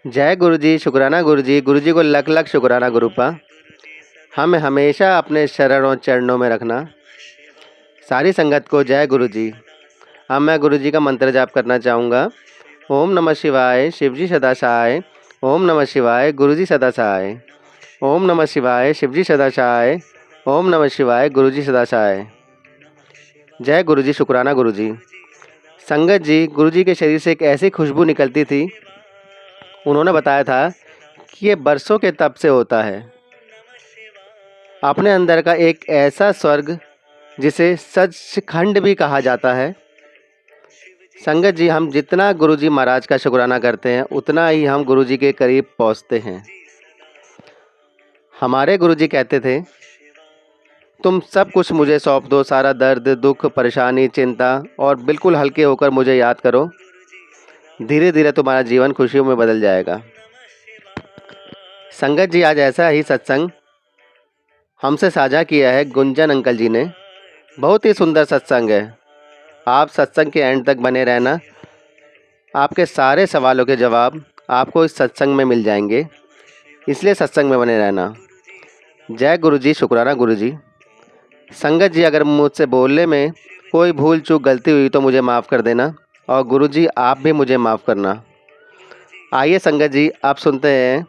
जय गुरु जी, शुक्राना गुरु जी। गुरु जी को लख लख शुक्राना गुरुपा। हमें हमेशा अपने शरण और चरणों में रखना। सारी संगत को जय गुरु जी। अब मैं गुरु जी का मंत्र जाप करना चाहूँगा। ओम नमः शिवाय, शिवजी सदा सहाय। ओम नमः शिवाय, गुरु जी सदा सहाय। ओम नमः शिवाय, शिवजी सदा सहाय। ओम नमः शिवाय, गुरु जी सदा सहाय। जय गुरु जी, शुक्राना गुरु जी। संगत जी, गुरु जी के शरीर से एक ऐसी खुशबू निकलती थी। उन्होंने बताया था कि ये बरसों के तप से होता है। अपने अंदर का एक ऐसा स्वर्ग जिसे सचखंड भी कहा जाता है। संगत जी, हम जितना गुरुजी महाराज का शुक्राना करते हैं उतना ही हम गुरुजी के करीब पहुंचते हैं। हमारे गुरुजी कहते थे, तुम सब कुछ मुझे सौंप दो, सारा दर्द, दुख, परेशानी, चिंता, और बिल्कुल हल्के होकर मुझे याद करो। धीरे धीरे तुम्हारा जीवन खुशियों में बदल जाएगा। संगत जी, आज ऐसा ही सत्संग हमसे साझा किया है गुंजन अंकल जी ने। बहुत ही सुंदर सत्संग है। आप सत्संग के एंड तक बने रहना। आपके सारे सवालों के जवाब आपको इस सत्संग में मिल जाएंगे, इसलिए सत्संग में बने रहना। जय गुरु जी, शुक्राना गुरु जी। संगत जी, अगर मुझसे बोलने में कोई भूल चूक गलती हुई तो मुझे माफ़ कर देना, और गुरु जी आप भी मुझे माफ़ करना। आइए संगत जी, आप सुनते हैं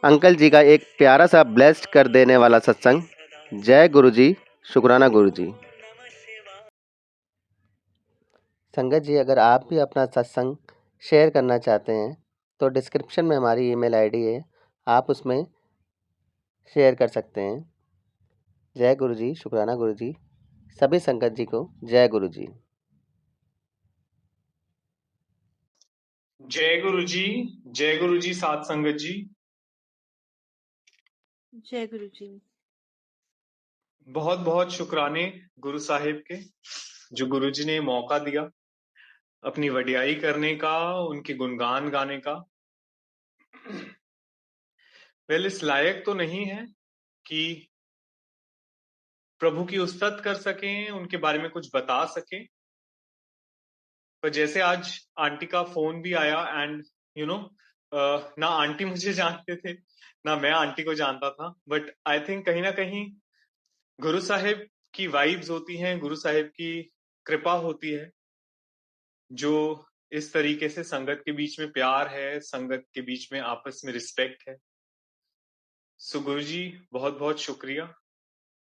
अंकल जी का एक प्यारा सा ब्लेस्ड कर देने वाला सत्संग। जय गुरु जी, शुक्राना गुरु जी। संगत जी, अगर आप भी अपना सत्संग शेयर करना चाहते हैं तो डिस्क्रिप्शन में हमारी ईमेल आईडी है, आप उसमें शेयर कर सकते हैं। जय गुरु जी, शुक्राना गुरु जी। सभी संगत जी को जय गुरु जी। जय गुरु जी, जय गुरु जी, सात संगत जी। जय गुरु जी। बहुत बहुत शुक्राने गुरु साहिब के, जो गुरु जी ने मौका दिया अपनी वडियाई करने का, उनके गुणगान गाने का। वेल, इस लायक तो नहीं है कि प्रभु की उस्तत कर सकें, उनके बारे में कुछ बता सकें, पर जैसे आज आंटी का फोन भी आया एंड यू नो ना आंटी मुझे जानते थे ना मैं आंटी को जानता था, बट आई थिंक कहीं ना कहीं गुरु साहिब की वाइब्स होती हैं, गुरु साहिब की कृपा होती है, जो इस तरीके से संगत के बीच में प्यार है, संगत के बीच में आपस में रिस्पेक्ट है। सो गुरु जी, बहुत बहुत शुक्रिया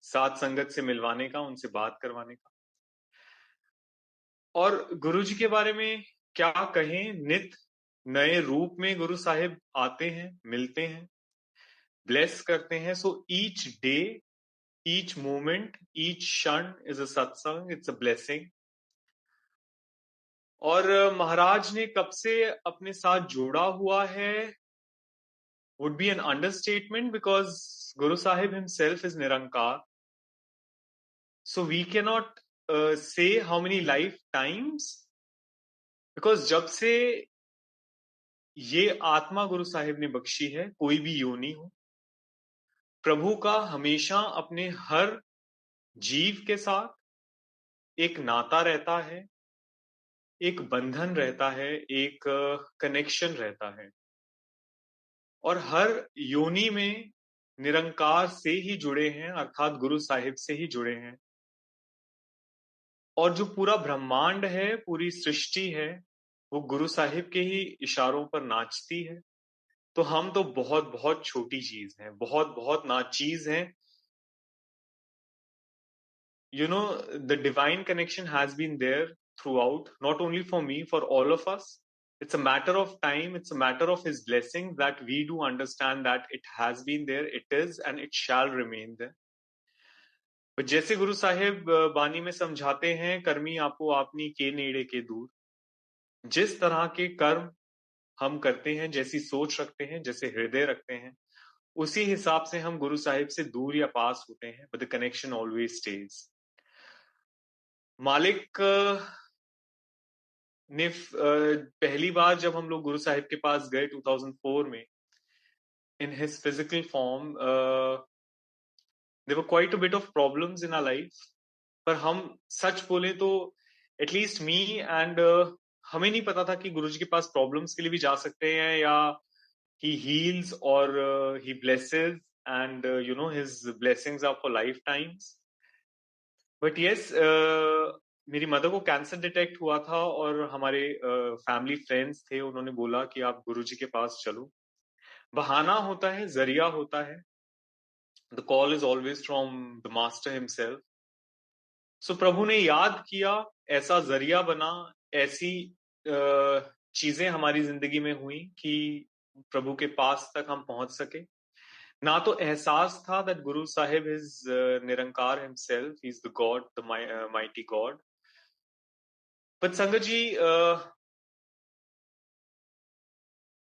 साथ संगत से मिलवाने का, उनसे बात करवाने का। और गुरु जी के बारे में क्या कहें, नित नए रूप में गुरु साहिब आते हैं, मिलते हैं, ब्लेस करते हैं। So each day, each moment, each क्षण इज अ सत्संग, इट्स अ ब्लेसिंग। और महाराज ने कब से अपने साथ जोड़ा हुआ है would be an understatement, because Guru Sahib himself is Nirankar. So we cannot say how many lifetimes, because जब से ये आत्मा गुरु साहिब ने बख्शी है, कोई भी योनि हो, प्रभु का हमेशा अपने हर जीव के साथ एक नाता रहता है, एक बंधन रहता है, एक कनेक्शन रहता है। और हर योनि में निरंकार से ही जुड़े हैं, अर्थात गुरु साहिब से ही जुड़े हैं। और जो पूरा ब्रह्मांड है, पूरी सृष्टि है, वो गुरु साहिब के ही इशारों पर नाचती है। तो हम तो बहुत बहुत छोटी चीज हैं, बहुत बहुत नाचीज हैं। You know, the divine connection has been there throughout, not only for me, for all of us. It's a matter of time, it's a matter of his blessing that we do understand that it has been there, it is, and it shall remain there. but जैसे गुरु साहिब बानी में समझाते हैं, कर्मी आपो आपनी के नेड़े के दूर। जिस तरह के कर्म हम करते हैं, जैसी सोच रखते हैं, जैसे हृदय रखते हैं, उसी हिसाब से हम गुरु साहिब से दूर या पास होते हैं, but the connection always stage. मालिक ने पहली बार जब हम लोग गुरु साहिब के पास गए 2004 में, in his physical form, there were quite a bit of problems in our life. पर हम सच बोले तो एटलीस्ट मी एंड हमें नहीं पता था कि गुरुजी के पास प्रॉब्लम्स के लिए भी जा सकते हैं, या he heals or he blesses, and his blessings are for lifetimes. But yes, मेरी मदर को कैंसर डिटेक्ट हुआ था और हमारे फैमिली फ्रेंड्स थे, उन्होंने बोला कि आप गुरुजी के पास चलो। बहाना होता है, जरिया होता है। The call is always from the master himself. So प्रभु ने याद किया, ऐसा जरिया बना, ऐसी चीजें हमारी जिंदगी में हुई कि प्रभु के पास तक हम पहुंच सके। ना तो एहसास था that Guru Sahib is Nirankar himself, he is the God, the mighty God. But संगत जी,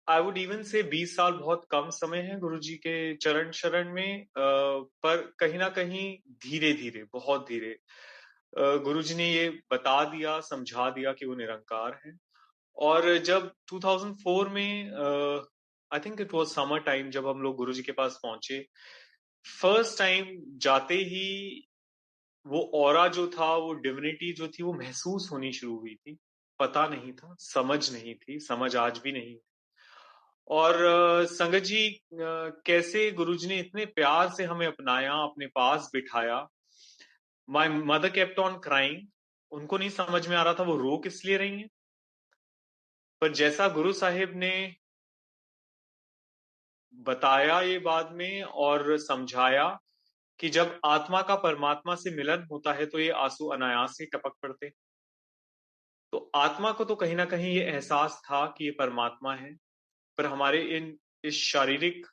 आई वुड इवन से 20 साल बहुत कम समय है गुरु जी के चरण शरण में, पर कहीं ना कहीं धीरे धीरे, बहुत धीरे गुरु जी ने ये बता दिया, समझा दिया कि वो निरंकार है। और जब 2004 में, I think it was summer time, जब हम लोग गुरु जी के पास पहुंचे, फर्स्ट टाइम जाते ही वो ऑरा जो था, वो डिविनिटी जो थी, वो महसूस होनी शुरू हुई थी। पता नहीं था, समझ नहीं थी, समझ आज भी नहीं। और संगत जी, कैसे गुरुजी ने इतने प्यार से हमें अपनाया, अपने पास बिठाया। My mother kept on crying. उनको नहीं समझ में आ रहा था वो रो किस लिए रही हैं। पर जैसा गुरु साहिब ने बताया ये बाद में और समझाया कि जब आत्मा का परमात्मा से मिलन होता है तो ये आंसू अनायास से टपक पड़ते। तो आत्मा को तो कहीं ना कहीं ये एहसास था कि ये परमात्मा है, पर हमारे इस शारीरिक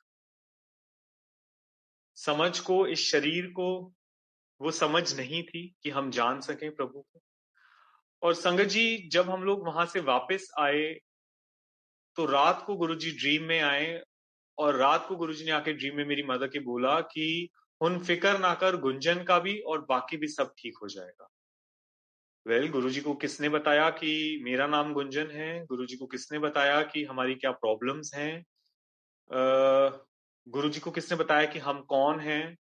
समझ को, इस शरीर को वो समझ नहीं थी कि हम जान सकें प्रभु को। और संगत जी, जब हम लोग वहां से वापस आए तो रात को गुरुजी ड्रीम में आए, और रात को गुरुजी ने आके ड्रीम में मेरी मदर के बोला कि हुन फिकर ना कर, गुंजन का भी और बाकी भी सब ठीक हो जाएगा। वेल, गुरुजी को किसने बताया कि मेरा नाम गुंजन है? गुरुजी को किसने बताया कि हमारी क्या प्रॉब्लम्स हैं? गुरुजी को किसने बताया कि हम कौन हैं?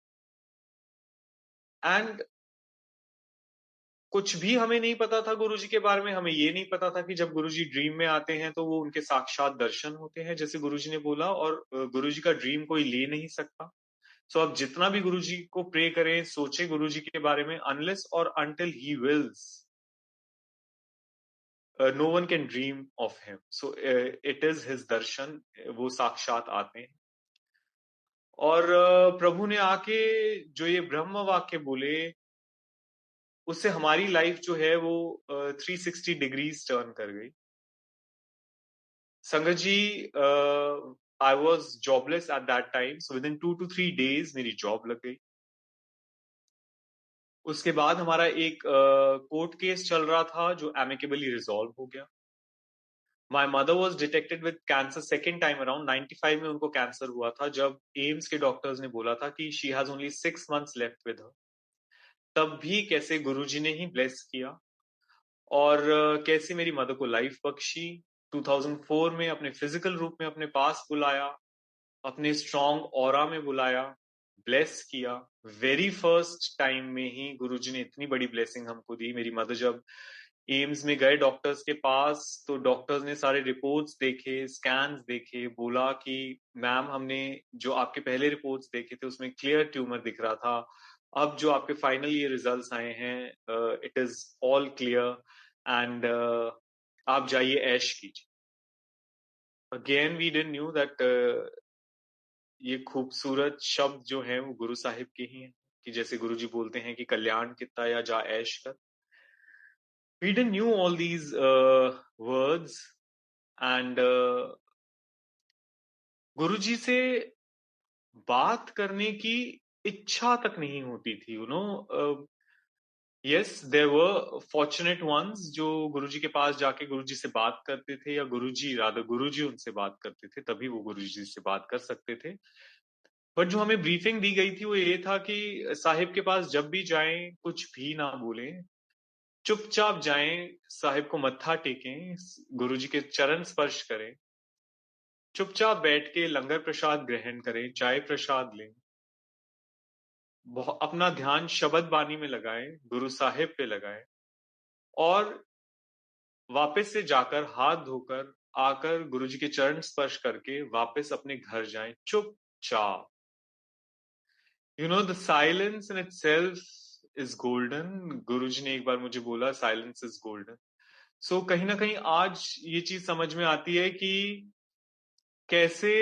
एंड कुछ भी हमें नहीं पता था गुरुजी के बारे में। हमें ये नहीं पता था कि जब गुरुजी ड्रीम में आते हैं तो वो उनके साक्षात दर्शन होते हैं, जैसे गुरुजी ने बोला, और गुरुजी का ड्रीम कोई ले नहीं सकता। सो आप जितना भी गुरुजी को प्रे करें, सोचे गुरुजी के बारे में, अनलेस और until he wills, no one can dream of him. So it is his दर्शन, वो साक्षात आते हैं। और प्रभु ने आके जो ये ब्रह्म वाक्य बोले, उससे हमारी लाइफ जो है वो 360 डिग्रीज टर्न कर गई। संगत जी, I was jobless at that time, so within 2 to 3 days मेरी जॉब लग गई। उसके बाद हमारा एक कोर्ट केस चल रहा था जो एमिकेबली रिजॉल्व हो गया। My mother was detected with cancer second time around. 95 में उनको कैंसर हुआ था, जब एम्स के डॉक्टर्स ने बोला था कि she has only 6 months left with her. तब भी कैसे गुरुजी ने ही ब्लेस किया, और कैसे मेरी मदर को लाइफ बख्शी। 2004 में अपने फिजिकल रूप में अपने पास बुलाया, अपने स्ट्रॉन्ग ऑरा में बुलाया, ब्लेस किया। वेरी फर्स्ट टाइम में ही गुरुजी ने इतनी बड़ी ब्लेसिंग हमको दी। मेरी मदर जब एम्स में गए डॉक्टर्स के पास, तो डॉक्टर्स ने सारे रिपोर्ट्स देखे, स्कैन्स देखे, बोला कि मैम, हमने जो आपके पहले रिपोर्ट्स देखे थे उसमें क्लियर ट्यूमर दिख रहा था, अब जो आपके फाइनल ये रिजल्ट्स आए हैं, it is all clear, and आप जाइए ऐश कीजिए। Again we didn't knew that ये खूबसूरत शब्द जो हैं वो गुरु साहिब के ही हैं, कि जैसे गुरु जी बोलते हैं कि कल्याण कितना या जा ऐश कर। We didn't knew all these words, and गुरुजी से बात करने की इच्छा तक नहीं होती थी। Yes, there were fortunate ones जो गुरुजी के पास जाके गुरुजी से बात करते थे, या गुरुजी उनसे बात करते थे, तभी वो गुरुजी से बात कर सकते थे। बट जो हमें ब्रीफिंग दी गई थी वो ये था कि साहिब के पास जब भी जाएं कुछ भी ना बोलें, चुपचाप जाएं, साहिब को मत्था टेकें, गुरुजी के चरण स्पर्श करें, चुपचाप बैठ के लंगर प्रसाद ग्रहण करें, चाय प्रसाद लें, अपना ध्यान शब्द बानी में लगाएं, गुरु साहिब पे लगाएं, और वापस से जाकर हाथ धोकर आकर गुरुजी के चरण स्पर्श करके वापस अपने घर जाएं चुपचाप। You know the silence in itself is golden. Guruji ने एक बार मुझे बोला साइलेंस इज गोल्डन। सो कहीं ना कहीं आज ये चीज समझ में आती है कि कैसे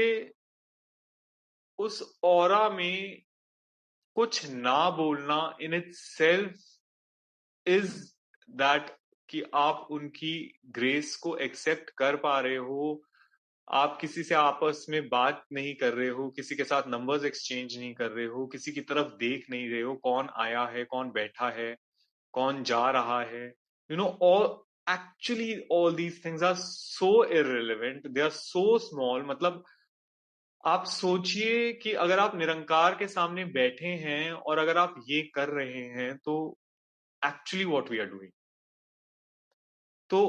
उस ऑरा में कुछ ना बोलना इन इटसेल्फ इज दैट, कि आप उनकी ग्रेस को एक्सेप्ट कर पा रहे हो। आप किसी से आपस में बात नहीं कर रहे हो, किसी के साथ नंबर्स एक्सचेंज नहीं कर रहे हो, किसी की तरफ देख नहीं रहे हो, कौन आया है, कौन बैठा है, कौन जा रहा है। You know all, actually all these things are so irrelevant, they are so small. मतलब आप सोचिए कि अगर आप निरंकार के सामने बैठे हैं और अगर आप ये कर रहे हैं तो actually what we are doing. तो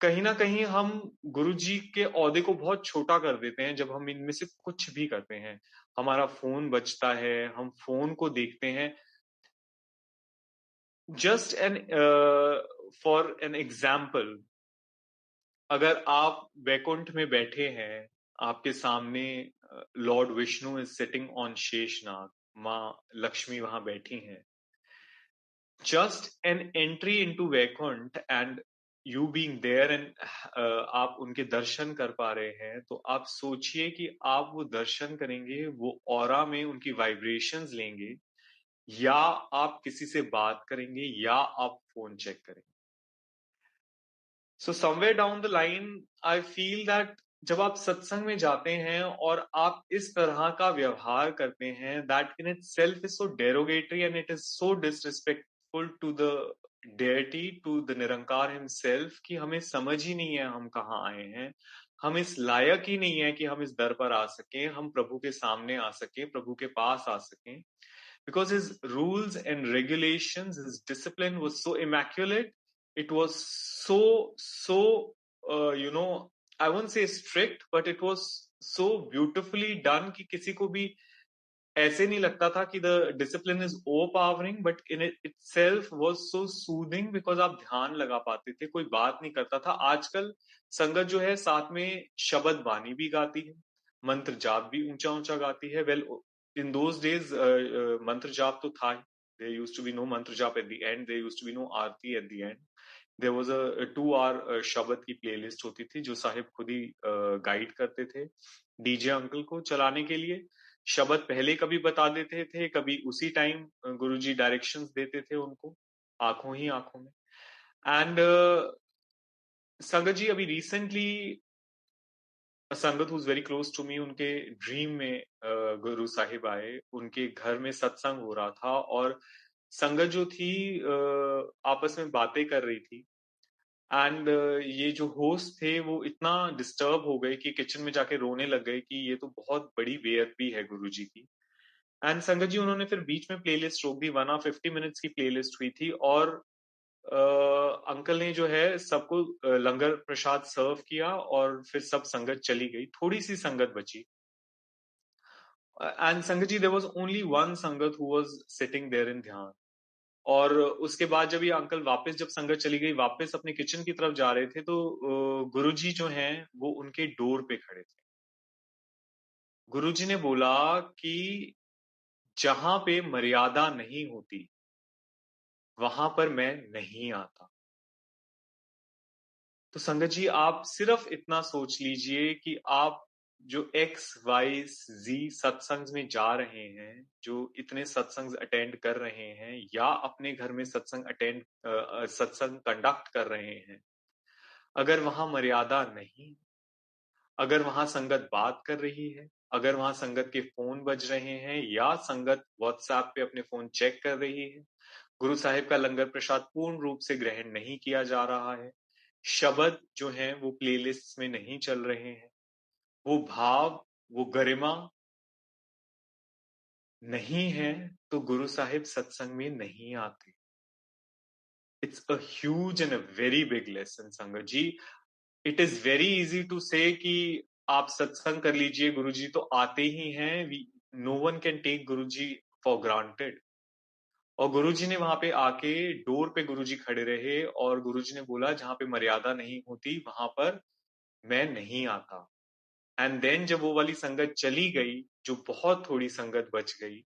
कहीं ना कहीं हम गुरु जी के ओहदे को बहुत छोटा कर देते हैं जब हम इनमें से कुछ भी करते हैं। हमारा फोन बजता है, हम फोन को देखते हैं। Just an for an example, अगर आप वैकुंठ में बैठे हैं, आपके सामने lord Vishnu is sitting on Sheshnag, माँ लक्ष्मी वहां बैठी हैं। Just an entry into Vaikuntha and you being there and आप उनके दर्शन कर पा रहे हैं, तो आप सोचिए कि आप वो दर्शन करेंगे, वो ऑरा में उनकी वाइब्रेशंस लेंगे, या आप किसी से बात करेंगे, या आप फोन चेक करेंगे। So somewhere down the line I feel that जब आप सत्संग में जाते हैं और आप इस तरह का व्यवहार करते हैं, that in itself is so derogatory and it is so disrespectful to the deity, to the Nirankar himself, कि हमें समझ ही नहीं है हम कहाँ आए हैं। हम इस लायक ही नहीं है कि हम इस दर पर आ सकें, हम प्रभु के सामने आ सकें, प्रभु के पास आ सकें। Because his rules and regulations, his discipline was so immaculate. It was so I won't say strict, but it was so beautifully done कि किसी को भी ऐसे नहीं लगता था कि the discipline is overpowering, but in it itself was so soothing because आप ध्यान लगा पाते थे, कोई बात नहीं करता था। आजकल संगत जो है साथ में शब्द बानी भी गाती है, मंत्र जाप भी ऊंचा ऊंचा गाती है। वेल, in those days मंत्र जाप तो था ही। there used to be no mantra jap at the end, there used to be no aarti at the end. there was a 2 hour शब्द की प्लेलिस्ट होती थी जो साहिब खुद ही गाइड करते थे डीजे अंकल को चलाने के लिए। शब्द पहले कभी बता देते थे, कभी उसी टाइम गुरुजी डायरेक्शंस देते थे उनको आंखों ही आंखों में। एंड संगत जी अभी रिसेंटली संगत who's very close to me, उनके ड्रीम में गुरु साहिब आए, उनके घर में सत्संग हो रहा था और संगत जो थी आपस में बातें कर रही थी। एंड ये जो होस्ट थे वो इतना डिस्टर्ब हो गए कि किचन में जाके रोने लग गए कि ये तो बहुत बड़ी बेअदबी है गुरुजी की। एंड संगत जी उन्होंने फिर बीच में प्लेलिस्ट रोक दी। 1 hour 50 minutes की प्लेलिस्ट हुई थी और अंकल ने जो है सबको लंगर प्रसाद सर्व किया और फिर सब संगत चली गई, थोड़ी सी संगत बची। एंड संगत जी देयर वाज ओनली वन संगत who was sitting there in ध्यान। और उसके बाद जब ये अंकल वापस, जब संगत चली गई, वापस अपने किचन की तरफ जा रहे थे तो गुरुजी जो हैं वो उनके डोर पे खड़े थे। गुरुजी ने बोला कि जहां पे मर्यादा नहीं होती वहां पर मैं नहीं आता। तो संगत जी आप सिर्फ इतना सोच लीजिए कि आप जो XYZ सत्संग में जा रहे हैं, जो इतने सत्संग अटेंड कर रहे हैं या अपने घर में सत्संग कंडक्ट कर रहे हैं, अगर वहां मर्यादा नहीं, अगर वहां संगत बात कर रही है, अगर वहां संगत के फोन बज रहे हैं या संगत व्हाट्सएप पे अपने फोन चेक कर रही है, गुरु साहिब का लंगर प्रसाद पूर्ण रूप से ग्रहण नहीं किया जा रहा है, शब्द जो हैं वो प्लेलिस्ट में नहीं चल रहे हैं, वो भाव, वो गरिमा नहीं है, तो गुरु साहिब सत्संग में नहीं आते। It's a huge and a very big lesson संगत जी। It is very easy to say कि आप सत्संग कर लीजिए, गुरुजी तो आते ही हैं। No one can take Guruji for granted. और गुरुजी ने वहां पे आके डोर पे गुरुजी खड़े रहे और गुरुजी ने बोला जहां पे मर्यादा नहीं होती वहां पर मैं नहीं आता। एंड देन जब वो वाली संगत चली गई, जो बहुत थोड़ी संगत बच गई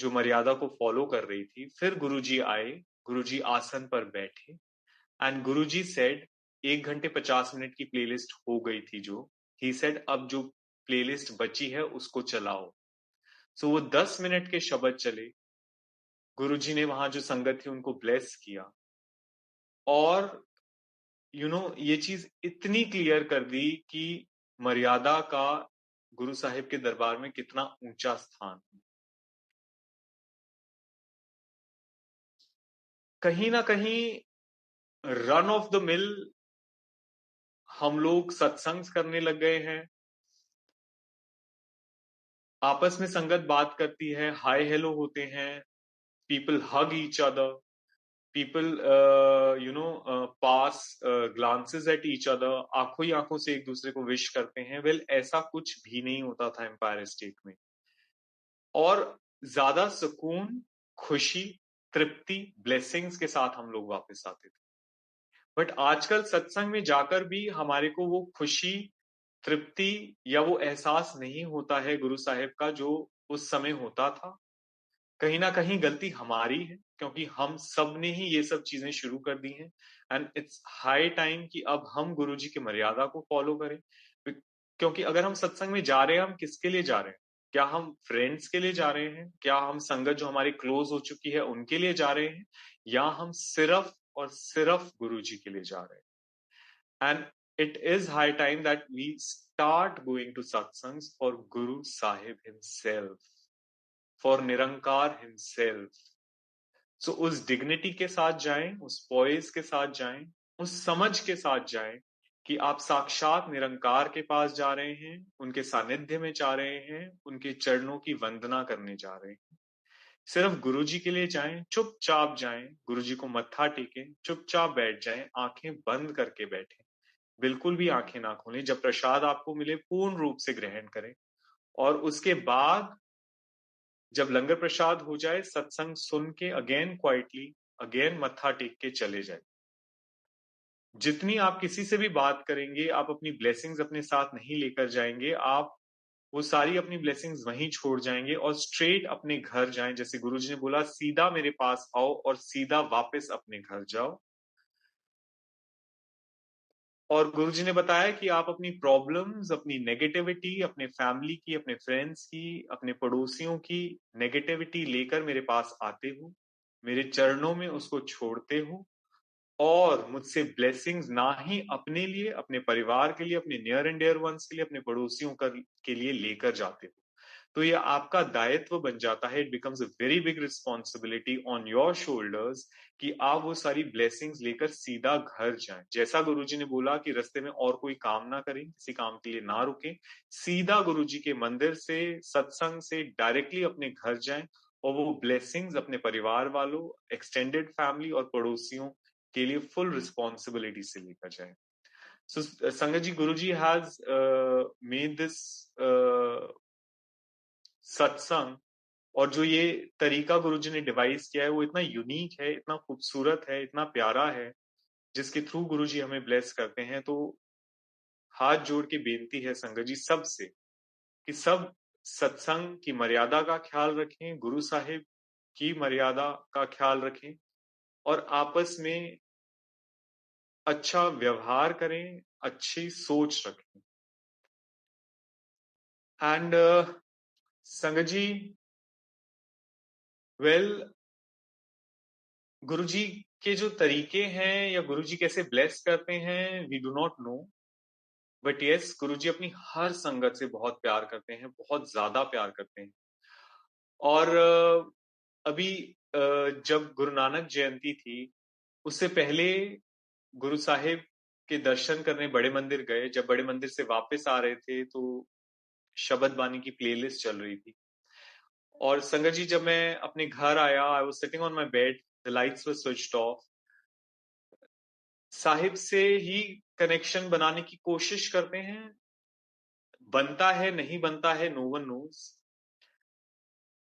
जो मर्यादा को फॉलो कर रही थी, फिर गुरुजी आए, गुरुजी आसन पर बैठे एंड गुरुजी सेड 1 घंटे 50 मिनट की प्लेलिस्ट हो गई थी जो, ही सेड अब जो प्लेलिस्ट बची है उसको चलाओ। सो वो 10 मिनट के शब्द चले, गुरुजी ने वहां जो संगत थी उनको ब्लेस किया और ये चीज इतनी क्लियर कर दी कि मर्यादा का गुरु साहिब के दरबार में कितना ऊंचा स्थान। कहीं ना कहीं रन ऑफ द मिल हम लोग सत्संग करने लग गए हैं, आपस में संगत बात करती है, हाय हेलो होते हैं, people hug each other, people pass glances at each other, आंखों ही आंखों से एक दूसरे को विश करते हैं। वेल ऐसा कुछ भी नहीं होता था एम्पायर स्टेट में, और ज्यादा सुकून, खुशी, तृप्ति, ब्लेसिंग्स के साथ हम लोग वापस आते थे। बट आजकल सत्संग में जाकर भी हमारे को वो खुशी, तृप्ति या वो एहसास नहीं होता है गुरु साहिब का जो उस समय होता था। कहीं ना कहीं गलती हमारी है, क्योंकि हम सब ने ही ये सब चीजें शुरू कर दी हैं एंड इट्स हाई टाइम कि अब हम गुरुजी की मर्यादा को फॉलो करें। क्योंकि अगर हम सत्संग में जा रहे हैं, हम किसके लिए जा रहे हैं? क्या हम फ्रेंड्स के लिए जा रहे हैं? क्या हम संगत जो हमारी क्लोज हो चुकी है उनके लिए जा रहे हैं? या हम सिर्फ और सिर्फ गुरुजी के लिए जा रहे हैं? And it is high time that we start going to satsangs for Guru Sahib himself, for Nirankar himself. So उस डिग्निटी के साथ जाएं, उस पॉइज के साथ जाएं, उस समझ के साथ जाएं कि आप साक्षात निरंकार के पास जा रहे हैं, उनके सानिध्य में जा रहे हैं, उनके चरणों की वंदना करने जा रहे हैं। सिर्फ गुरुजी के लिए जाएं, चुपचाप जाएं, गुरुजी को मत्था टेकें, चुपचाप बैठ जाएं, आंखें बंद करके बैठें, बिल्कुल भी आंखें ना खोलें। जब प्रसाद आपको मिले पूर्ण रूप से ग्रहण करें, और उसके बाद जब लंगर प्रसाद हो जाए, सत्संग सुन के अगेन क्वाइटली, अगेन मत्था टेक के चले जाए। जितनी आप किसी से भी बात करेंगे, आप अपनी ब्लेसिंग्स अपने साथ नहीं लेकर जाएंगे, आप वो सारी अपनी ब्लेसिंग्स वहीं छोड़ जाएंगे और स्ट्रेट अपने घर जाएं। जैसे गुरुजी ने बोला, सीधा मेरे पास आओ और सीधा वापस अपने घर जाओ। और गुरुजी ने बताया कि आप अपनी प्रॉब्लम्स, अपनी नेगेटिविटी, अपने फैमिली की, अपने फ्रेंड्स की, अपने पड़ोसियों की नेगेटिविटी लेकर मेरे पास आते हो, मेरे चरणों में उसको छोड़ते हो और मुझसे ब्लेसिंग्स ना ही अपने लिए, अपने परिवार के लिए, अपने नियर एंड डियर वंस के लिए, अपने पड़ोसियों के लिए लेकर जाते हो। तो ये आपका दायित्व बन जाता है, it becomes a very big responsibility on your shoulders कि आप वो सारी ब्लेसिंग्स लेकर सीधा घर जाएं। जैसा गुरुजी ने बोला कि रास्ते में और कोई काम ना करें, किसी काम के लिए ना रुकें, सीधा गुरुजी के मंदिर से, सत्संग से डायरेक्टली अपने घर जाएं और वो ब्लेसिंग्स अपने परिवार वालों, एक्सटेंडेड फैमिली और पड़ोसियों के लिए फुल रिस्पॉन्सिबिलिटी से लेकर जाएं। So, Sangat ji, Guruji has made this सत्संग, और जो ये तरीका गुरुजी ने डिवाइस किया है वो इतना यूनिक है, इतना खूबसूरत है, इतना प्यारा है, जिसके थ्रू गुरुजी हमें ब्लेस करते हैं। तो हाथ जोड़ के बेनती है संगत जी सबसे कि सब सत्संग की मर्यादा का ख्याल रखें, गुरु साहिब की मर्यादा का ख्याल रखें और आपस में अच्छा व्यवहार करें, अच्छी सोच रखें। एंड संगत जी, वेल, गुरुजी के जो तरीके हैं या गुरुजी कैसे ब्लेस करते हैं, we do not know, but yes, Guruji अपनी हर संगत से बहुत प्यार करते हैं, बहुत ज्यादा प्यार करते हैं। और अभी जब गुरु नानक जयंती थी, उससे पहले गुरु साहिब के दर्शन करने बड़े मंदिर गए। जब बड़े मंदिर से वापस आ रहे थे तो शबद बानी की प्लेलिस्ट चल रही थी, और संगत जी जब मैं अपने घर आया, I was sitting on my bed, the lights were switched off, Sahib से ही कनेक्शन बनाने की कोशिश करते हैं, बनता है नहीं बनता है, no one knows.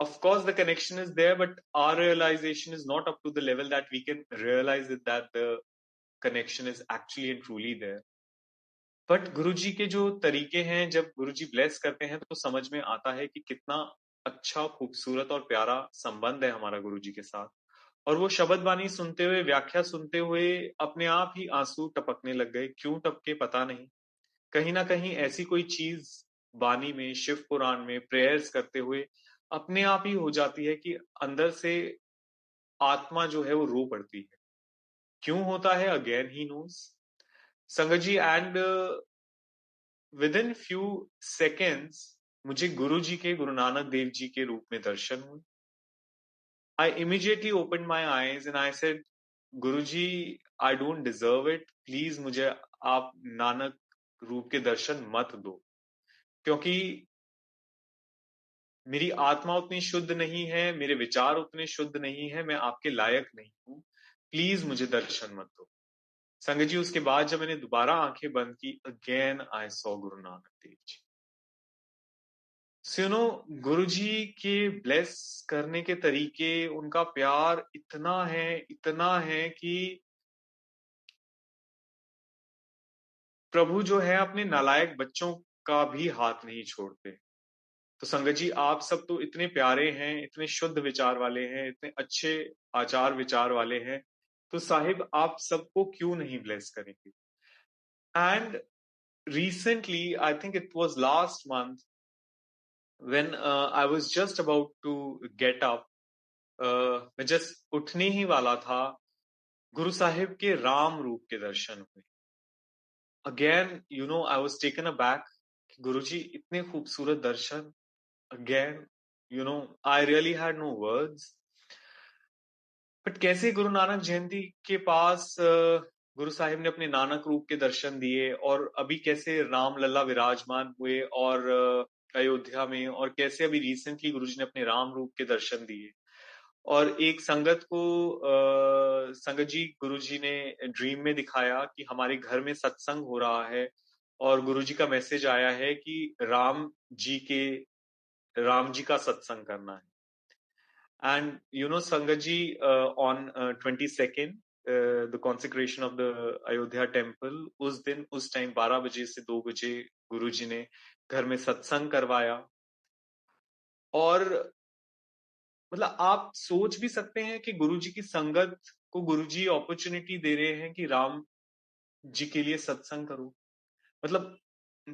Of course the connection is there, but our realization is not up to the level that we can realize that the connection is actually and truly there. But Guruji के जो तरीके हैं, जब गुरुजी bless करते हैं तो समझ में आता है कि कितना अच्छा, खूबसूरत और प्यारा संबंध है हमारा गुरुजी के साथ। और वो शब्द बानी सुनते हुए, व्याख्या सुनते हुए अपने आप ही आंसू टपकने लग गए। क्यों टपके पता नहीं, कहीं ना कहीं ऐसी कोई चीज बानी में, शिव पुराण में प्रेयर्स करते हुए अपने आप ही हो जाती है कि अंदर से आत्मा जो है वो रो पड़ती है। क्यों होता है, अगेन ही नोज। संगत जी, and within few seconds मुझे गुरु जी के, गुरु नानक देव जी के रूप में दर्शन हुए। I immediately open my eyes and I said, Guru ji, I don't deserve it, please मुझे आप नानक रूप के दर्शन मत दो, क्योंकि मेरी आत्मा उतनी शुद्ध नहीं है, मेरे विचार उतने शुद्ध नहीं है, मैं आपके लायक नहीं हूं, प्लीज मुझे दर्शन मत दो। संगत जी, उसके बाद जब मैंने दोबारा आंखें बंद की, again I saw Guru Nanak Dev ji. सुनो, गुरु जी के ब्लेस करने के तरीके, उनका प्यार इतना है कि प्रभु जो है अपने नालायक बच्चों का भी हाथ नहीं छोड़ते। तो संगत जी, आप सब तो इतने प्यारे हैं, इतने शुद्ध विचार वाले हैं, इतने अच्छे आचार विचार वाले हैं, तो साहिब आप सबको क्यों नहीं ब्लेस करेंगे। And recently, I think it was last month, when I was just about to get up, मैं जस्ट उठने ही वाला था, गुरु साहिब के राम रूप के दर्शन हुए। Again I was taken a back, Guru ji इतने खूबसूरत दर्शन। Again I really had no words. But कैसे गुरु नानक जयंती के पास गुरु साहिब ने अपने नानक रूप के दर्शन दिए, और अभी कैसे राम लल्ला विराजमान हुए और अयोध्या में, और कैसे अभी रिसेंटली गुरु जी ने अपने राम रूप के दर्शन दिए। और एक संगत को संगत जी, गुरु जी ने ड्रीम में दिखाया कि हमारे घर में सत्संग हो रहा है, और गुरु जी का मैसेज आया है कि राम जी का सत्संग करना है। And Sangat ji, on 22nd, the consecration of the Ayodhya temple, उस टाइम 12 बजे से 2 बजे गुरु जी ने घर में सत्संग करवाया। और मतलब आप सोच भी सकते हैं कि गुरु जी की संगत को गुरु जी अपॉर्चुनिटी दे रहे हैं कि राम जी के लिए सत्संग करो। मतलब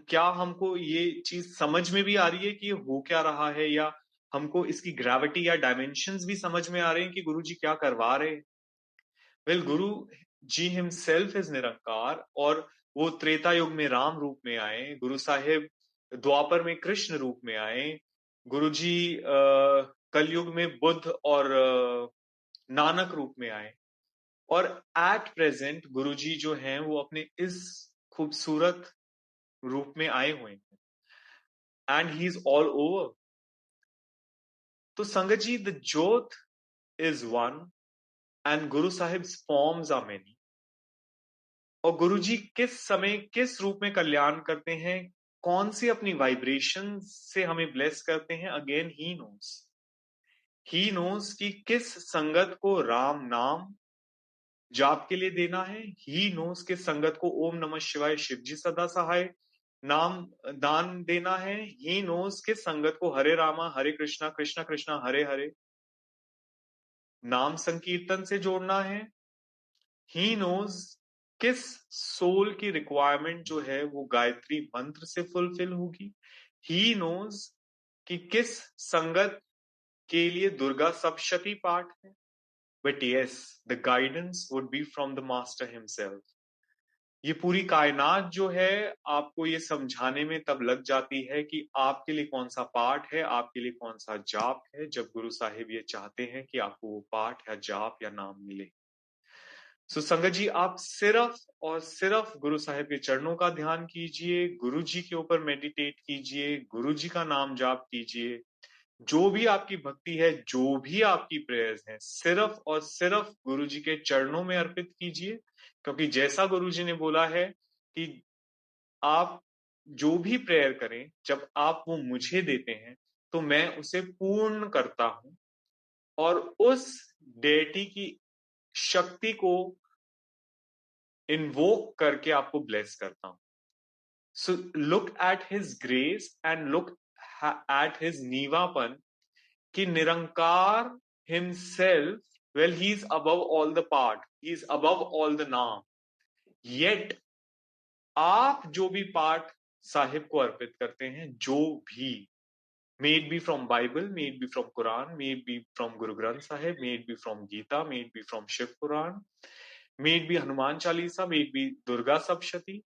क्या हमको ये चीज समझ में भी आ रही है कि ये हो क्या रहा है, या हमको इसकी ग्रेविटी या डायमेंशंस भी समझ में आ रहे हैं कि गुरु जी क्या करवा रहे हैं। Well, Guru ji himself is निरंकार, और वो त्रेता युग में राम रूप में आए, गुरु साहिब द्वापर में कृष्ण रूप में आए, गुरु जी कलयुग में बुद्ध और नानक रूप में आए, और एट प्रेजेंट गुरु जी जो हैं वो अपने इस खूबसूरत रूप में आए हुए हैं, and he is all over. तो संगत जी, द जोत is one and Guru Sahib forms are many. और गुरुजी किस समय किस रूप में कल्याण करते हैं, कौन सी अपनी वाइब्रेशन से हमें ब्लेस करते हैं, अगेन ही नोस कि किस संगत को राम नाम जाप के लिए देना है। ही नोस किस संगत को ओम नमः शिवाय शिव जी सदा सहाय नाम दान देना है। ही नोस किस संगत को हरे रामा हरे कृष्णा कृष्णा कृष्णा हरे हरे नाम संकीर्तन से जोड़ना है। ही नोज किस सोल की रिक्वायरमेंट जो है वो गायत्री मंत्र से फुलफिल होगी। ही नोज कि किस संगत के लिए दुर्गा सप्तशती पाठ है। But yes, the guidance would be from the master himself. ये पूरी कायनात जो है आपको ये समझाने में तब लग जाती है कि आपके लिए कौन सा पाठ है, आपके लिए कौन सा जाप है, जब गुरु साहिब ये चाहते हैं कि आपको वो पाठ या जाप या नाम मिले। सो संगत जी, आप सिर्फ और सिर्फ गुरु साहिब के चरणों का ध्यान कीजिए, गुरु जी के ऊपर मेडिटेट कीजिए, गुरु जी का नाम जाप कीजिए। जो भी आपकी भक्ति है, जो भी आपकी प्रेयर्स हैं, सिर्फ और सिर्फ गुरु जी के चरणों में अर्पित कीजिए। क्योंकि जैसा गुरु जी ने बोला है कि आप जो भी प्रेयर करें, जब आप वो मुझे देते हैं तो मैं उसे पूर्ण करता हूं, और उस डेटी की शक्ति को इन्वोक करके आपको ब्लेस करता हूं। So look at his grace and look at his नीवापन कि निरंकार himself, well, he's above all the part, he's above all the नाम, yet आप जो भी पाठ साहिब को अर्पित करते हैं, जो भी, may it be from Bible, may it be from Quran, may it be from Guru Granth Sahib, may it be from Gita, may it be from Shiv Puran, may it be Hanuman Chalisa, may it be Durga Sapshati,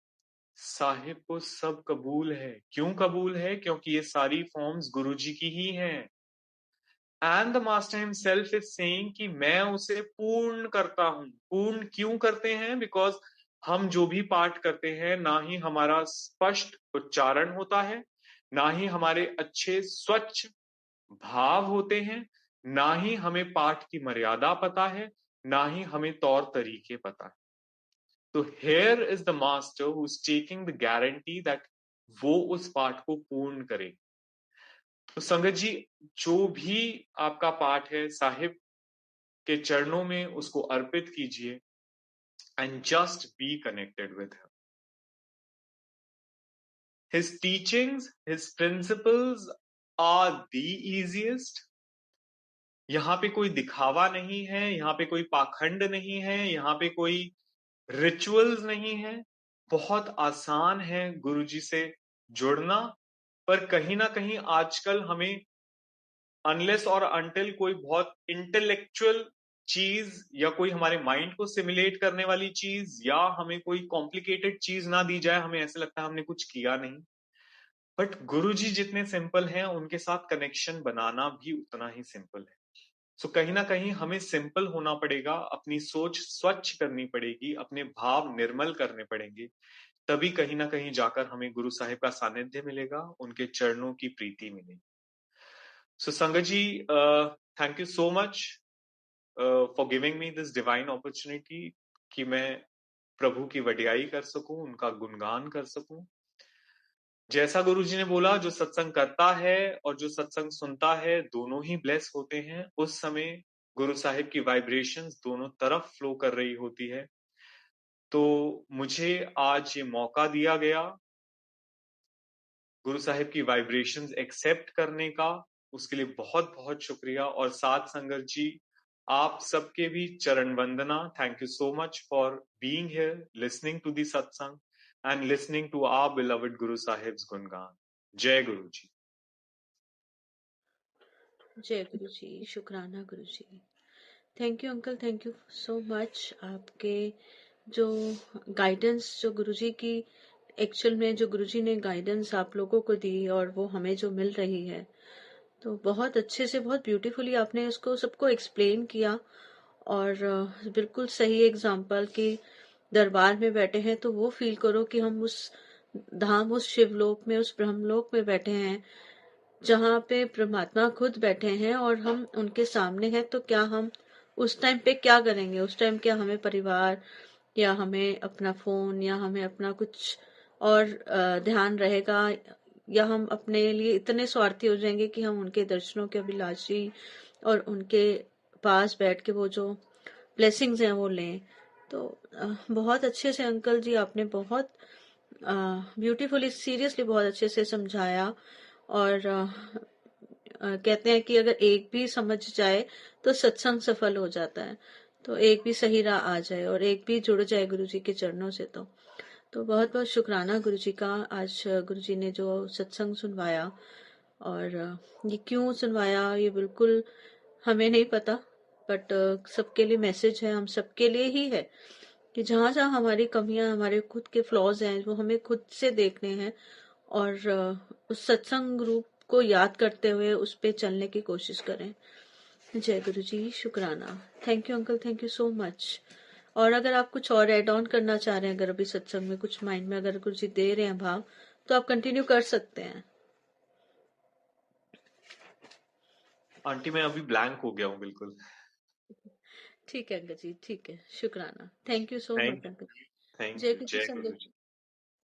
Sahib को सब कबूल है। क्यों कबूल है? क्योंकि ये सारी फॉर्म्स गुरु जी की ही हैं। And the master himself is saying कि मैं उसे पूर्ण करता हूं। पूर्ण क्यों करते हैं? बिकॉज हम जो भी पाठ करते हैं, ना ही हमारा स्पष्ट उच्चारण होता है, ना ही हमारे अच्छे स्वच्छ भाव होते हैं, ना ही हमें पाठ की मर्यादा पता है, ना ही हमें तौर तरीके पता है। तो here is the master who's taking the guarantee that वो उस पाठ को पूर्ण करे। तो संगत जी, जो भी आपका पाठ है, साहिब के चरणों में उसको अर्पित कीजिए and just be connected with him. His teachings, his principles are the easiest. यहाँ पे कोई दिखावा नहीं है, यहाँ पे कोई पाखंड नहीं है, यहाँ पे कोई रिचुअल्स नहीं है। बहुत आसान है गुरुजी से जुड़ना, पर कहीं ना कहीं आजकल हमें अनलेस और अनटिल कोई बहुत इंटेलेक्चुअल चीज या कोई हमारे माइंड को सिमुलेट करने वाली चीज या हमें कोई कॉम्प्लिकेटेड चीज ना दी जाए, हमें ऐसा लगता है हमने कुछ किया नहीं। बट गुरुजी जितने सिंपल हैं, उनके साथ कनेक्शन बनाना भी उतना ही सिंपल है। सो कहीं ना कहीं हमें सिंपल होना पड़ेगा, अपनी सोच स्वच्छ करनी पड़ेगी, अपने भाव निर्मल करने पड़ेंगे, तभी कहीं ना कहीं जाकर हमें गुरु साहिब का सानिध्य मिलेगा, उनके चरणों की प्रीति मिलेगी। सो संगत जी, thank you so much for giving me this divine opportunity कि मैं प्रभु की वडियाई कर सकूं, उनका गुणगान कर सकूं। जैसा गुरुजी ने बोला, जो सत्संग करता है और जो सत्संग सुनता है, दोनों ही ब्लेस होते हैं। उस समय गुरु साहिब की वाइब्रेशंस दोनों तरफ फ्लो कर रही होती है। तो मुझे आज ये मौका दिया गया गुरु साहिब की वाइब्रेशंस एक्सेप्ट करने का, उसके लिए बहुत बहुत शुक्रिया। और साथ संगत जी, आप सबके भी चरण वंदना। Thank you so much for being here, listening to the satsang and listening to our beloved Guru Sahib's गुणगान। जय गुरु जी। जय गुरु जी, शुक्राना Guru ji. Thank you uncle, thank you so much. आपके जो गाइडेंस, जो गुरुजी की एक्चुअल में जो गुरुजी ने गाइडेंस आप लोगों को दी और वो हमें जो मिल रही है, तो बहुत अच्छे से, बहुत ब्यूटीफुली आपने उसको सबको एक्सप्लेन किया। और बिल्कुल सही एग्जाम्पल कि दरबार में बैठे हैं तो वो फील करो कि हम उस धाम, उस शिवलोक में, उस ब्रह्मलोक में बैठे हैं, जहाँ पे परमात्मा खुद बैठे हैं और हम उनके सामने हैं। तो क्या हम उस टाइम पे क्या करेंगे? उस टाइम क्या हमें परिवार या हमें अपना फोन या हमें अपना कुछ और ध्यान रहेगा, या हम अपने लिए इतने स्वार्थी हो जाएंगे कि हम उनके दर्शनों के अभिलाषी और उनके पास बैठ के वो जो ब्लेसिंग्स हैं वो लें। तो बहुत अच्छे से अंकल जी आपने बहुत ब्यूटीफुली, सीरियसली बहुत अच्छे से समझाया। और कहते हैं कि अगर एक भी समझ जाए तो सत्संग सफल हो जाता है। तो एक भी सही राह आ जाए और एक भी जुड़ जाए गुरु जी के चरणों से, तो बहुत बहुत शुक्राना गुरु जी का। आज गुरु जी ने जो सत्संग सुनवाया, और ये क्यों सुनवाया ये बिल्कुल हमें नहीं पता, बट सबके लिए मैसेज है, हम सबके लिए ही है कि जहाँ जहाँ हमारी कमियां, हमारे खुद के फ्लॉज हैं, वो हमें खुद से देखने हैं और उस सत्संग रूप को याद करते हुए उस पे चलने की कोशिश करें। जय गुरु जी, शुक्राना। Thank you uncle, thank you so much. और अगर आप कुछ और ऐड ऑन करना चाह रहे हैं, अगर अभी सत्संग में कुछ माइंड में अगर गुरु जी दे रहे हैं भाव, तो आप कंटिन्यू कर सकते हैं। आंटी, मैं अभी ब्लैंक हो गया हूँ बिल्कुल। ठीक है अंकल जी, ठीक है, शुक्राना। Thank you so much uncle. Thank जय यू। गुरु जय गुरु संगत। जी।